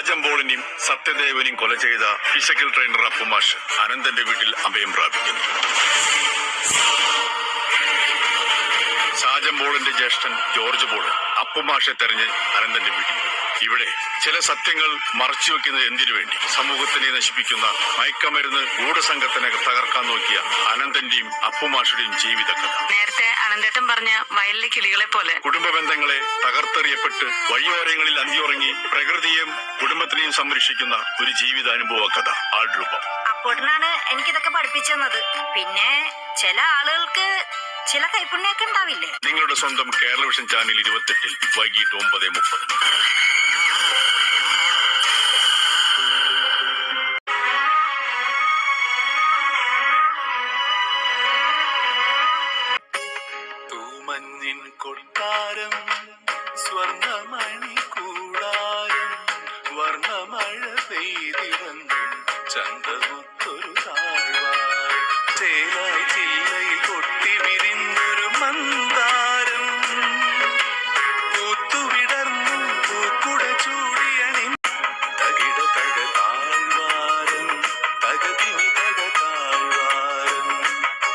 ഷാജംപോളിനെയും സത്യദേവനെയും കൊല ചെയ്ത physical trainer അപ്പുമാഷ് അനന്തന്റെ വീട്ടിൽ അഭയം പ്രാപിക്കുന്നു. ഷാജംപോളിന്റെ ജ്യേഷ്ഠൻ ജോർജ് പോൾ അപ്പുമാഷെ തെരഞ്ഞ് അനന്തന്റെ വീട്ടിൽ. ഇവിടെ ചില സത്യങ്ങൾ മറച്ചുവെക്കുന്നത് എന്തിനു വേണ്ടി? സമൂഹത്തിനെ നശിപ്പിക്കുന്ന മയക്കമരുന്ന് ഗൂഢസംഘത്തിനെ തകർക്കാൻ നോക്കിയ അനന്തന്റെയും അപ്പുമാഷുടെയും ജീവിതകഥ. നേരത്തെ അനന്തേട്ടൻ പറഞ്ഞ വയലിലെ കിളികളെ പോലെ കുടുംബ ബന്ധങ്ങളെ തകർത്തെറിയപ്പെട്ട് വഴിയോരങ്ങളിൽ അന്തിയുറങ്ങി പ്രകൃതിയെയും കുടുംബത്തിനെയും സംരക്ഷിക്കുന്ന ഒരു ജീവിതാനുഭവ കഥ. ആൾരൂപം അപ്പോട്ടനാണ് എനിക്കിതൊക്കെ പഠിപ്പിച്ചത്. പിന്നെ ചില ആളുകൾക്ക് ചില കൈപ്പുണ്യൊക്കെ ഉണ്ടാവില്ലേ? നിങ്ങളുടെ സ്വന്തം കേരള വിഷൻ ചാനൽ 28 വൈകിട്ട് 9:30. തൂമഞ്ഞിൻ കൊട്ടാരം സ്വർണമണി കൂടാരം വർണ്ണമഴ പെയ്തിറങ്ങും ചന്തമുത്തൊരു താഴ്വാരം ചേലായി ചില്ലയിൽ കൊട്ടി വിരിഞ്ഞൊരു മന്ദാരം പൂത്തുവിടർന്നു പൂക്കുട ചൂടിയണി തകിട തക താഴ്വാരം തകതിനി തക താഴ്വാരം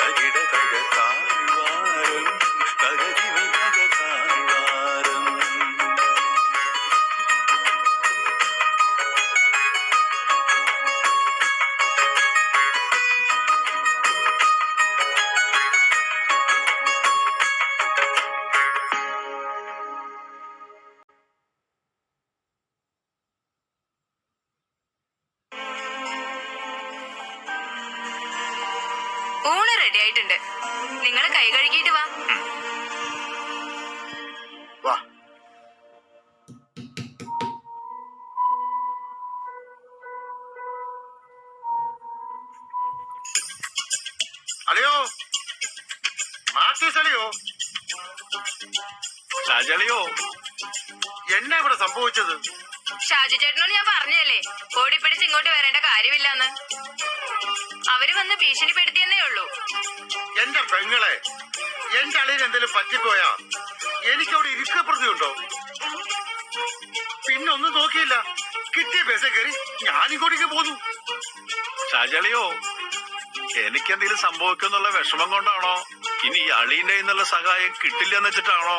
തകിട തക താഴ്വാരം തകതിനി തക താഴ്വാരം. ഊണ് റെഡി ആയിട്ടുണ്ട്. നിങ്ങൾ കൈ കഴുകിയിട്ട് വാ. വാ. അളിയോ, മാത്യൂസ് അളിയോ, ഷാജളിയോ, എന്നാ ഇവിടെ സംഭവിച്ചത്? ഷാജു ചേട്ടനോട് ഞാൻ പറഞ്ഞല്ലേ ഓടിപ്പിടിച്ച് ഇങ്ങോട്ട് വരേണ്ട കാര്യമില്ലെന്ന്. അവര് വന്ന് ഭീഷണിപ്പെടുത്തിയെന്നേ ഉള്ളൂ. എന്റെ പെങ്ങളെ, എന്റെ അളിയിൽ എന്തെങ്കിലും പറ്റിപ്പോയാ എനിക്കവിടെ ഇരിക്കപ്രതിയുണ്ടോ? പിന്നെ ഒന്നും നോക്കിയില്ല, കിട്ടിയ ബസ് കയറി ഞാനിങ്ങോട്ടേക്ക് പോന്നു. ഷാജളിയോ, എനിക്കെന്തെങ്കിലും സംഭവിക്കുന്നുള്ള വിഷമം കൊണ്ടാണോ, ഇനി ഈ അളിയുടെ എന്നുള്ള സഹായം കിട്ടില്ലെന്ന് വെച്ചിട്ടാണോ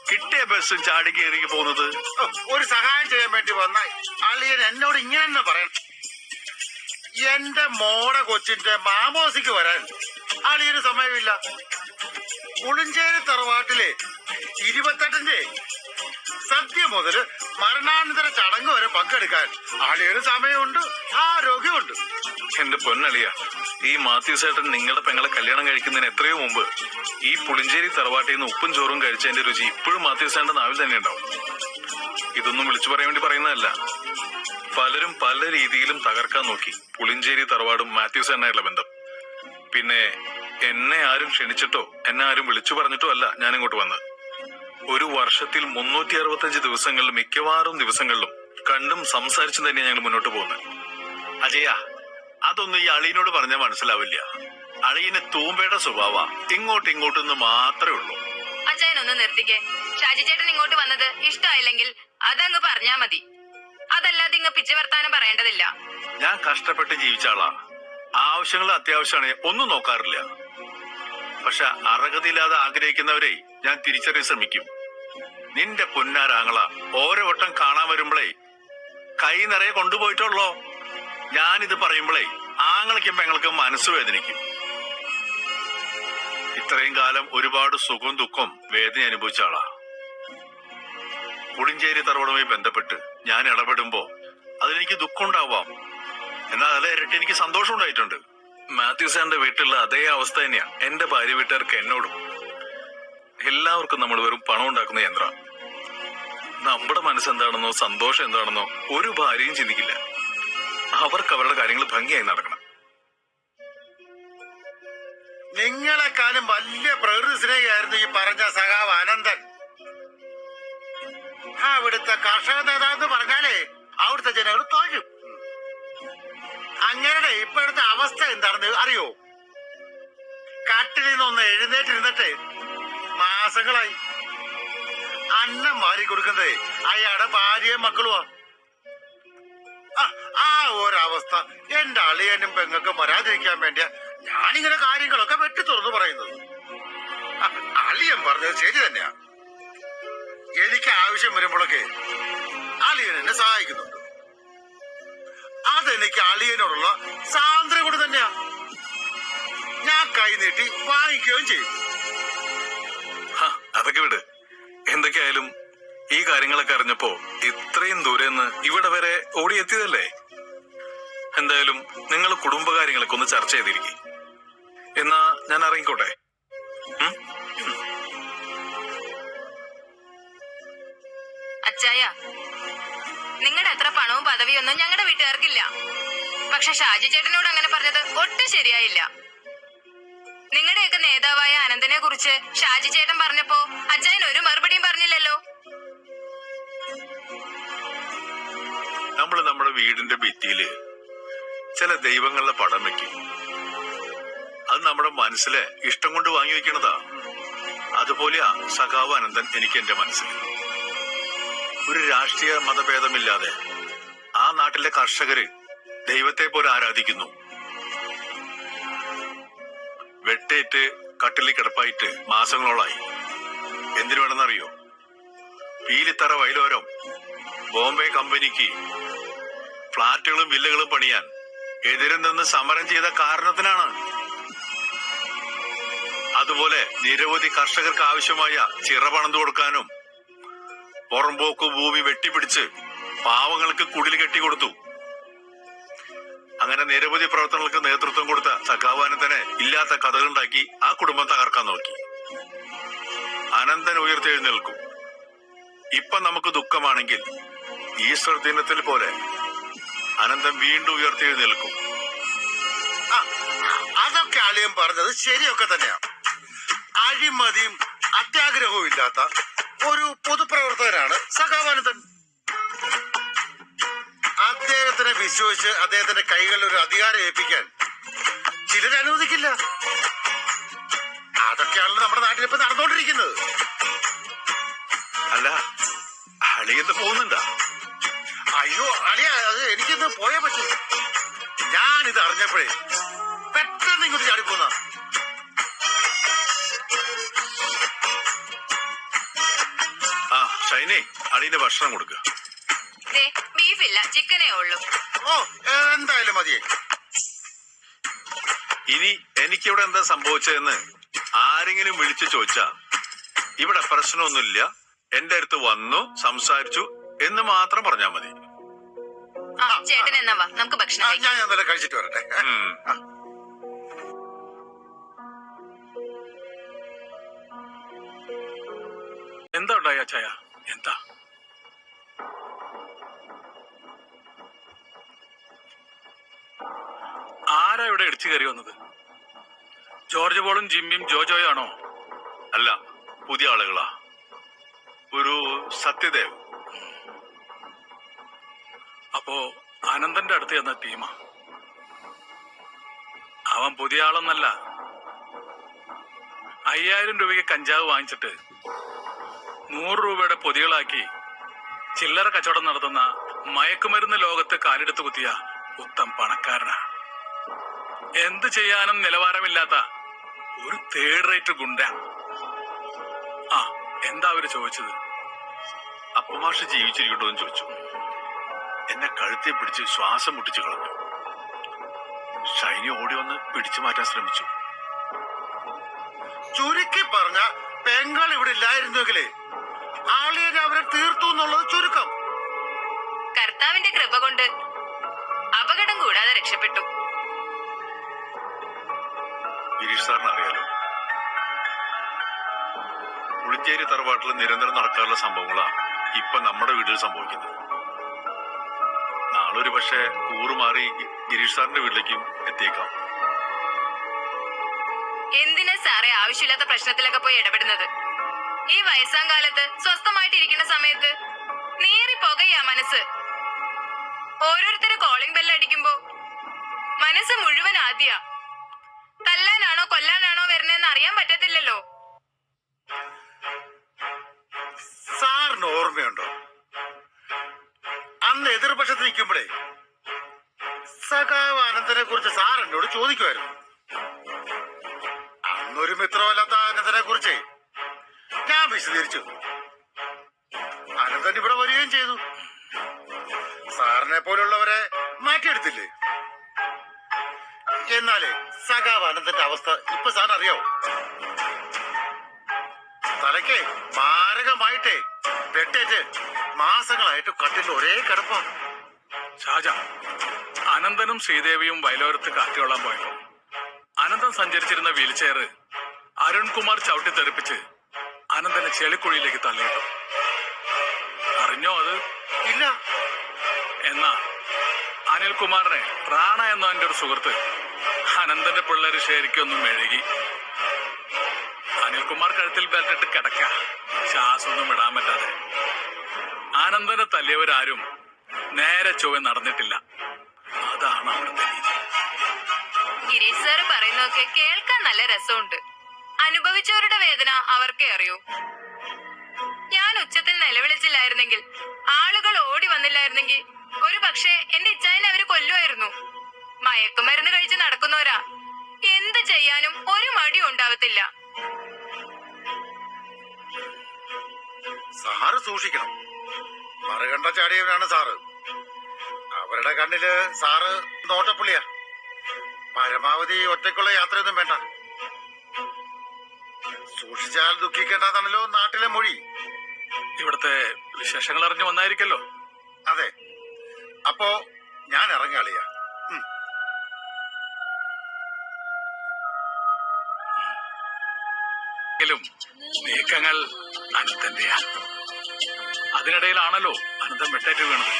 കിട്ടിയ ബസ് ചാടി കയറി പോകുന്നത്? ഒരു സഹായം ചെയ്യാൻ വേണ്ടി വന്ന അളിയൻ എന്നോട് ഇങ്ങനെ തന്നെ പറയണം. എന്റെ മോടെ കൊച്ചിന്റെ മാമോസിക്ക് വരാൻ അളിയന് സമയമില്ല. പുളിഞ്ചേരി തറവാട്ടിലെ 28ന്റെ സദ്യ മുതല് മരണാനന്തര ചടങ്ങ് വരെ പങ്കെടുക്കാൻ അളിയന് സമയമുണ്ട്, ആരോഗ്യമുണ്ട്. എന്റെ പൊന്നളിയ, ഈ മാത്യൂസേട്ടൻ നിങ്ങളുടെ പെങ്ങളെ കല്യാണം കഴിക്കുന്നതിന് എത്രയോ മുമ്പ് ഈ പുളിഞ്ചേരി തറവാട്ടിൽ നിന്ന് ഉപ്പും ചോറും കഴിച്ചതിന്റെ രുചി ഇപ്പോഴും മാത്യൂസേട്ടന്റെ നാവിൽ തന്നെ ഉണ്ടാവും. ഇതൊന്നും വിളിച്ചു പറയാൻ വേണ്ടി പറയുന്നതല്ല. പലരും പല രീതിയിലും തകർക്കാൻ നോക്കി പുളിഞ്ചേരി തറവാടും മാത്യൂസേട്ടനായിട്ടുള്ള ബന്ധം. പിന്നെ എന്നെ ആരും ക്ഷണിച്ചിട്ടോ എന്നെ ആരും വിളിച്ചു പറഞ്ഞിട്ടോ അല്ല ഞാനിങ്ങോട്ട് വന്നത്. ഒരു വർഷത്തിൽ 365 ദിവസങ്ങളിലും മിക്കവാറും ദിവസങ്ങളിലും കണ്ടും സംസാരിച്ചും തന്നെ ഞങ്ങൾ മുന്നോട്ട് പോകുന്നത്. അജയ, അതൊന്നും ഈ അളിയനോട് പറഞ്ഞാൽ മനസ്സിലാവില്ല. അളിയന് തൂമ്പയുടെ സ്വഭാവ ഇങ്ങോട്ടിങ്ങോട്ടൊന്ന് മാത്രമേ ഉള്ളൂ. അച്ഛനൊന്ന് നിർത്തിക്കേ. ഷാജി ചേട്ടൻ ഇങ്ങോട്ട് വന്നത് ഇഷ്ടമായില്ലെങ്കിൽ അതങ്ങ് പറഞ്ഞാ മതി. അതല്ലാതെ ഇങ്ങ് പിച്ച വർത്താനം പറയേണ്ടതില്ല. ഞാൻ കഷ്ടപ്പെട്ട് ജീവിച്ച ആളാ. ആവശ്യങ്ങൾ അത്യാവശ്യമാണ്, ഒന്നും നോക്കാറില്ല. പക്ഷെ അർഹതയില്ലാതെ ആഗ്രഹിക്കുന്നവരെ ഞാൻ തിരിച്ചറിയാൻ ശ്രമിക്കും. നിന്റെ പൊന്നാരാങ്ങള ഓരോ വട്ടം കാണാൻ വരുമ്പോഴേ കൈ നിറയെ കൊണ്ടുപോയിട്ടുള്ളോ. ഞാനിത് പറയുമ്പോഴേ ആങ്ങളയ്ക്കും പെങ്ങൾക്കും മനസ്സ് വേദനിക്കും. ഇത്രയും കാലം ഒരുപാട് സുഖവും ദുഃഖവും വേദന അനുഭവിച്ച ആളാ. പുളിഞ്ചേരി തറവാടുമായി ബന്ധപ്പെട്ട് ഞാൻ ഇടപെടുമ്പോ അതിലെനിക്ക് ദുഃഖം ഉണ്ടാവാം, എന്നാൽ അതിലെ ഇരട്ടി എനിക്ക് സന്തോഷം ഉണ്ടായിട്ടുണ്ട്. മാത്യൂസാന്റെ വീട്ടിലുള്ള അതേ അവസ്ഥ തന്നെയാ എന്റെ ഭാര്യ വീട്ടുകാർക്ക് എന്നോടും. എല്ലാവർക്കും നമ്മൾ വെറും പണം ഉണ്ടാക്കുന്ന യന്ത്ര. നമ്മുടെ മനസ്സെന്താണെന്നോ സന്തോഷം എന്താണെന്നോ ഒരു ഭാര്യയും ചിന്തിക്കില്ല. അവർക്ക് അവരുടെ കാര്യങ്ങൾ ഭംഗിയായി നടക്കണം. നിങ്ങളെക്കാളും വലിയ പ്രകൃതി സ്നേഹിയായിരുന്നു ഈ പറഞ്ഞ സഖാവ് അനന്തൻ. അവിടുത്തെ കർഷക നേതാവെന്ന് പറഞ്ഞാലേ അവിടുത്തെ ജനങ്ങൾ തോന്നും. അങ്ങനെ ഇപ്പോഴത്തെ അവസ്ഥ എന്താണെന്ന് അറിയോ? കട്ടിൽ നിന്നൊന്ന് എഴുന്നേറ്റിരുന്നിട്ട് മാസങ്ങളായി. അന്നം മാറി കൊടുക്കുന്നത് അയാളുടെ ഭാര്യയും മക്കളുമാ. ആ ഒരവസ്ഥ എന്റെ അളിയനും പെങ്ങൾക്കും വരാതിരിക്കാൻ വേണ്ടിയാ ഞാനിങ്ങനെ കാര്യങ്ങളൊക്കെ വെട്ടി തുറന്നു പറയുന്നത്. അളിയൻ പറഞ്ഞത് ശരി തന്നെയാ. എനിക്ക് ആവശ്യം വരുമ്പോഴൊക്കെ അളിയൻ എന്നെ സഹായിക്കുന്നുണ്ട്. അതെനിക്ക് അളിയനോടുള്ള സ്വാതന്ത്ര്യം കൊണ്ട് തന്നെയാ. ഞാൻ കൈ നീട്ടി വാങ്ങിക്കുകയും ചെയ്യും. അതൊക്കെ വിട്. എന്തൊക്കെയായാലും ഈ കാര്യങ്ങളൊക്കെ അറിഞ്ഞപ്പോ ഇത്രയും ദൂരെന്ന് ഇവിടെ വരെ ഓടിയെത്തിയതല്ലേ. എന്തായാലും നിങ്ങൾ കുടുംബകാര്യങ്ങളൊക്കെ ഒന്ന് ചർച്ച ചെയ്തിരിക്കും. എന്നാ ഞാൻ ഇറങ്ങിക്കോട്ടെ. അച്ചായ, നിങ്ങളുടെ അത്ര പണവും പദവിയൊന്നും ഞങ്ങളുടെ വീട്ടുകാർക്കില്ല. പക്ഷെ ഷാജി ചേട്ടനോട് അങ്ങനെ പറഞ്ഞത് ഒട്ടും ശരിയായില്ല. നിങ്ങളുടെയൊക്കെ നേതാവായ അനന്തനെ കുറിച്ച് ഷാജി ചേട്ടൻ പറഞ്ഞപ്പോ അച്ചായൻ ഒരു മറുപടിയും പറഞ്ഞില്ലല്ലോ. നമ്മള് നമ്മുടെ വീടിന്റെ ഭിത്തിയില് ചില ദൈവങ്ങളുടെ പടം വെക്കും. അത് നമ്മുടെ മനസ്സിലെ ഇഷ്ടം കൊണ്ട് വാങ്ങി വെക്കണതാ. അതുപോലെയാ സഖാവ് അനന്തൻ എനിക്ക് എന്റെ മനസ്സിൽ. ഒരു രാഷ്ട്രീയ മതഭേദമില്ലാതെ ആ നാട്ടിലെ കർഷകര് ദൈവത്തെ പോലെ ആരാധിക്കുന്നു. വെട്ടേറ്റ് കട്ടിലിൽ കിടപ്പായിട്ട് മാസങ്ങളോളായി. എന്തിനു വേണമെന്നറിയോ? പീലിത്തറ വയലോരം ബോംബെ കമ്പനിക്ക് ഫ്ളാറ്റുകളും വില്ലകളും പണിയാൻ എതിരിൽ നിന്ന് സമരം ചെയ്ത കാരണത്തിനാണ്. അതുപോലെ നിരവധി കർഷകർക്ക് ആവശ്യമായ ചിറ പണിതു കൊടുക്കാനും പുറമ്പോക്ക് ഭൂമി വെട്ടിപ്പിടിച്ച് പാവങ്ങൾക്ക് കുടിൽ കെട്ടിക്കൊടുത്തു. അങ്ങനെ നിരവധി പ്രവർത്തനങ്ങൾക്ക് നേതൃത്വം കൊടുത്ത സഖാവ് അനന്തനെ ഇല്ലാത്ത കഥകളുണ്ടാക്കി ആ കുടുംബം തകർക്കാൻ നോക്കി. അനന്തൻ ഉയർത്തെഴുന്നേൽക്കും. ഇപ്പൊ നമുക്ക് ദുഃഖമാണെങ്കിൽ ഈസ്റ്റർ ദിനത്തിൽ പോലെ അനന്തൻ വീണ്ടും ഉയർത്തെഴുന്നേൽക്കും. അതൊക്കെ അളിയൻ പറഞ്ഞത് ശരിയൊക്കെ തന്നെയാ. അഴിമതിയും അത്യാഗ്രഹവും ഇല്ലാത്ത ഒരു പൊതുപ്രവർത്തകനാണ് സഖാവ് അനന്തൻ. അദ്ദേഹത്തിനെ വിശ്വസിച്ച് അദ്ദേഹത്തിന്റെ കൈകളിൽ ഒരു അധികാരം ഏൽപ്പിക്കാൻ ചിലർ അനുവദിക്കില്ല. അതൊക്കെയാണല്ലോ നമ്മുടെ നാട്ടിൽ ഇപ്പൊ നടന്നുകൊണ്ടിരിക്കുന്നത്. അല്ല, അളിയെന്ന് പോകുന്നുണ്ടാ? അയ്യോ അളിയ, അത് എനിക്കിന്ന് പോയേ പറ്റൂ. ഞാനിത് അറിഞ്ഞപ്പോഴേ പെട്ടെന്ന് ഇങ്ങോട്ട് ചാടിപ്പോന്ന. ആ ഷൈനെ, അളിയുടെ ഭക്ഷണം കൊടുക്കുക. ബീഫില്ല, ചിക്കനേ ഉള്ളൂ. ഓ, എന്തായാലും മതിയേ. ഇനി എനിക്കിവിടെ എന്താ സംഭവിച്ചതെന്ന് ആരെങ്കിലും വിളിച്ചു ചോദിച്ചാ ഇവിടെ പ്രശ്നമൊന്നുമില്ല, എന്റെ അടുത്ത് വന്നു സംസാരിച്ചു എന്ന് മാത്രം പറഞ്ഞാ മതി. ചേട്ടൻ എന്നാ വാ, നമുക്ക് ഭക്ഷണം കഴിക്കാം. ഞാൻ എന്തായാലും കഴിച്ചിട്ട് വരട്ടെ. എന്താ ഉണ്ടായി അച്ചായ? എന്താ? ആരാ ഇവിടെ ഇടിച്ചു കയറി വന്നത്? ജോർജ് പോളും ജിമ്മിയും ജോജോയോ ആണോ? അല്ല, പുതിയ ആളുകളാ. ഒരു സത്യദേവ്. അപ്പോ അനന്തന്റെ അടുത്ത് ചെന്ന ടീമാ. അവൻ പുതിയ ആളൊന്നല്ല. 5000 രൂപയ്ക്ക് കഞ്ചാവ് വാങ്ങിച്ചിട്ട് 100 രൂപയുടെ പൊതികളാക്കി ചില്ലറ കച്ചവടം നടത്തുന്ന മയക്കുമരുന്ന് ലോകത്ത് കാലെടുത്ത് കുത്തിയ ഉത്തം പണക്കാരനാ. എന്ത് ചെയ്യാനും നിലവാരമില്ലാത്ത ഒരു തേർഡ് റേറ്റ് ഗുണ്ട. ആ, എന്താ അവര് ചോദിച്ചത്? അപ്പമാഷ് ജീവിച്ചിരിക്കട്ടോ എന്ന് ചോദിച്ചു. എന്നെ കഴുത്തെ പിടിച്ച് ശ്വാസം മുട്ടിച്ചു കളഞ്ഞു. ഷൈനി ഓടി വന്ന് പിടിച്ചു മാറ്റാൻ ശ്രമിച്ചു. ചുരുക്കി പറഞ്ഞ പെങ്ങൾ ഇവിടെ ഇല്ലായിരുന്നെങ്കിലേ ആളിയെ അവരെ തീർത്തു എന്നുള്ളത് ചുരുക്കം. കർത്താവിന്റെ കൃപ കൊണ്ട് അപകടം കൂടാതെ രക്ഷപ്പെട്ടു. ഗിരീഷ് സാറിന് അറിയാലോ, പുളിഞ്ചേരി തറവാട്ടിൽ നിരന്തരം നടക്കാറുള്ള സംഭവങ്ങളാ ഇപ്പൊ നമ്മുടെ വീട്ടിൽ സംഭവിക്കുന്നത്. നാളൊരു പക്ഷേ കൂറുമാറി ഗിരീഷ് സാറിന്റെ വീട്ടിലേക്കും എത്തിയേക്കാം. എന്തിനാ സാറേ ആവശ്യമില്ലാത്ത പ്രശ്നത്തിലൊക്കെ പോയി ഇടപെടുന്നത്? ഈ വയസ്സാം കാലത്ത് സ്വസ്ഥമായിട്ടിരിക്കുന്ന സമയത്ത് നീറി പുകയാ മനസ്സ്. ഓരോരുത്തര് കോളിംഗ് ബെല്ല് അടിക്കുമ്പോ മനസ്സ് മുഴുവൻ ആദ്യ. തല്ലാനാണോ കൊല്ലാനാണോ വരുന്നതെന്ന് അറിയാൻ പറ്റത്തില്ലല്ലോ. സാറിന് ഓർമ്മയുണ്ടോ, അന്ന് എതിർപക്ഷത്ത് നിൽക്കുമ്പോഴേ സഖാവ് അനന്തനെ കുറിച്ച് സാർ എന്നോട് ചോദിക്കുമായിരുന്നു. അന്നൊരു മിത്രമല്ലാത്ത അനന്തനെ കുറിച്ച് ഞാൻ വിശദീകരിച്ചു. അനന്തൻ ഇവിടെ വരികയും ചെയ്തു. സാറിനെ പോലുള്ളവരെ മാറ്റിയെടുത്തില്ലേ? എന്നാലേ സഖാവ് അനന്തന്റെ അവസ്ഥ ഇപ്പൊ സാറിന് അറിയാവോ? തലയ്ക്ക് മാരകമായിട്ടേ വെട്ടേറ്റ് മാസങ്ങളായിട്ട് കട്ടിൽ ഒരേ കിടപ്പാ. ഷാജ, അനന്തനും ശ്രീദേവിയും വയലോരത്ത് കാറ്റുകൊള്ളാൻ പോയപ്പോ അനന്തൻ സഞ്ചരിച്ചിരുന്ന വീൽ ചെയർ അരുൺകുമാർ ചവിട്ടി തെറിപ്പിച്ച് അനന്തനെ ചെളിക്കുഴിയിലേക്ക് തള്ളിയിട്ടു. അറിഞ്ഞോ അത്? ഇല്ല. എന്നാ അനിൽകുമാറിനെ റാണ എന്ന എന്റെ ഒരു സുഹൃത്ത് അനന്തന്റെ പിള്ളേര് ശരിക്കൊന്നും മെഴുകി. അനിൽകുമാർ കഴുത്തിൽ ബെൽറ്റിട്ട് കിടക്ക, ശ്വാസമൊന്നും വിടാൻ പറ്റാതെ. ആനന്ദനെ തല്ലിയവരാരും നേരെ ചൊവ്വ നടന്നിട്ടില്ല. അതാണ് അവിടുത്തെ രീതി. ഗിരീഷ് സാറ് പറയുന്നതൊക്കെ കേൾക്കാൻ നല്ല രസമുണ്ട്. അനുഭവിച്ചവരുടെ വേദന അവർക്കേ അറിയൂ. ഞാൻ ഉച്ചത്തിൽ നിലവിളിച്ചില്ലായിരുന്നെങ്കിൽ, ആളുകൾ ഓടി വന്നില്ലായിരുന്നെങ്കിൽ, ഒരു പക്ഷേ എന്റെ ഇച്ചായനെ അവര് കൊല്ലുമായിരുന്നു. മയക്കുമരുന്ന് കഴിച്ച് നടക്കുന്നവരാ. എന്ത് ചെയ്യാനും ഒരു മടിയും ഉണ്ടാവത്തില്ല. സാറ് സൂക്ഷിക്കണം. മറുകണ്ട ചാടിയവനാണ് സാറ്. അവരുടെ കണ്ണില് സാറ് നോട്ടപ്പുള്ളിയാ. പരമാവധി ഒറ്റയ്ക്കുള്ള യാത്രയൊന്നും വേണ്ട. സൂക്ഷിച്ചാൽ ദുഃഖിക്കേണ്ടതാണല്ലോ നാട്ടിലെ മൊഴി. ഇവിടുത്തെ വിശേഷങ്ങൾ അറിഞ്ഞു വന്നായിരിക്കല്ലോ. അതെ. അപ്പോ ഞാൻ ഇറങ്ങിയാളിയാ. നീക്കങ്ങൾ അനന്തന്റെയാ. അതിനിടയിലാണല്ലോ അനന്തൻ വെട്ടേറ്റ് വീണത്.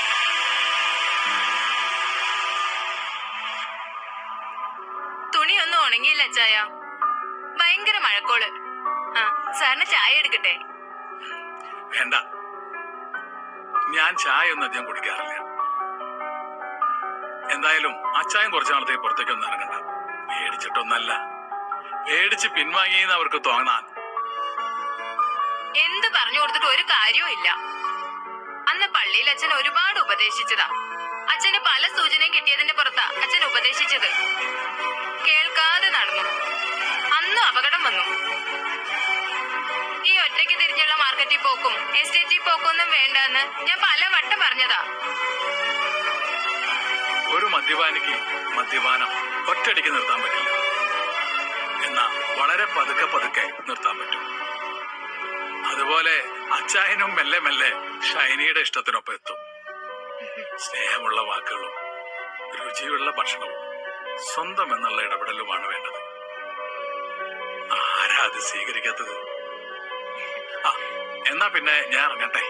തുണിയൊന്നും ഉണങ്ങിയില്ല ചായ. ഭയങ്കര മഴക്കോള്. സാറിന് ചായ എടുക്കട്ടെ? വേണ്ട, ഞാൻ ചായ ഒന്നും അധികം കുടിക്കാറില്ല. എന്തായാലും അച്ചായം കുറച്ചു നാളത്തേക്ക് പുറത്തേക്കൊന്നും ഇറങ്ങണ്ട. പേടിച്ചിട്ടൊന്നല്ല, പേടിച്ച് പിൻവാങ്ങിയെന്ന് അവർക്ക് തോന്നാൻ. എന്ത് പറഞ്ഞു കൊടുത്തിട്ട് ഒരു കാര്യവും ഇല്ല. അന്ന് പള്ളിയിൽ അച്ഛൻ ഒരുപാട് ഉപദേശിച്ചതാ. അച്ഛന് പല സൂചനയും കിട്ടിയതിന്റെ പുറത്താ അച്ഛൻ ഉപദേശിച്ചത്. കേൾക്കാതെ നടന്നു. അന്നും അപകടം വന്നു. ഈ ഒറ്റയ്ക്ക് തിരിഞ്ഞുള്ള മാർക്കറ്റിൽ പോക്കും എസ്റ്റേറ്റിൽ പോക്കൊന്നും വേണ്ടെന്ന് ഞാൻ പല വട്ടം പറഞ്ഞതാ. ഒരു മദ്യപാനിക്ക് മദ്യപാനം ഒറ്റയടിക്ക് നിർത്താൻ പറ്റില്ല. എന്നാ വളരെ പതുക്കെ പതുക്കെ നിർത്താൻ പറ്റും. അതുപോലെ അച്ചായനും മെല്ലെ മെല്ലെ ഷൈനിയുടെ ഇഷ്ടത്തിനൊപ്പം എത്തും. സ്നേഹമുള്ള വാക്കുകളും രുചിയുള്ള ഭക്ഷണവും സ്വന്തം എന്നുള്ള ഇടപെടലുമാണ് വേണ്ടത്. ആരാ അത് സ്വീകരിക്കാത്തത്? എന്നാ പിന്നെ ഞാൻ ഇറങ്ങട്ടെ.